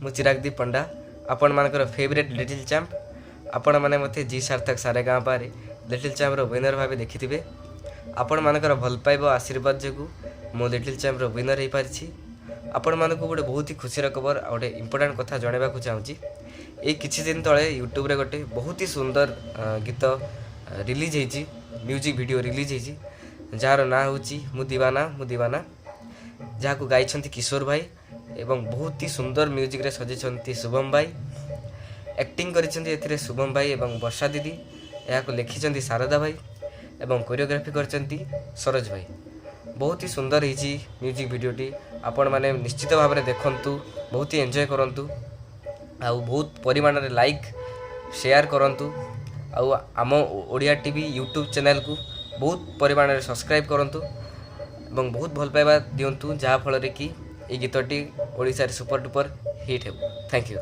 मु चिरागदीप पंडा आपण मानकर फेवरेट लिटिल चैंप। आपण माने मते जी सार्थक सारे गाँ पारे लिटिल चैंप रो विनर भाव देखिथिबे। आपण मानकर भल पाइबा आशीर्वाद जोगु मो लिटिल चैंप रो विनर हो पारिछि। आपण मानकु गोटे बहुत ही खुशी खबर गोटे इंपोर्टेंट कथा जणाइबा को चाहूँगी। ये किछि दिन तले यूट्यूब रे गोटे बहुत ही सुंदर गीत रिलीज होइछि, म्यूजिक वीडियो रिलीज होइछि जार ना होछि मु दीवाना जहाँ गाई किशोर भाई एवं बहुत ही सुंदर म्यूजिक रे सजेइछन्ति शुभम भाई। एक्टिंग करिसेंति एथिरे शुभम भाई एवं वर्षा दीदी। यहाँ लिखिसेंति शारदा भाई एवं कोरियोग्राफी करिसेंति सरोज भाई। बहुत ही सुंदर होइछि म्यूजिक वीडियोटी। आपण माने निश्चित भाव में देखंतु, बहुत ही एंजॉय करंतु आउ बहुत परिमाण रे लाइक शेयर करंतु आउ आम ओडिया टीवी यूट्यूब चैनल को बहुत परिमाण रे सब्सक्राइब करंतु एवं बहुत भल पाइबा दियंतु जहाँ फल रे कि ए गीतटी ओडिसा रे सुपर डुपर हिट हेबो। Thank you.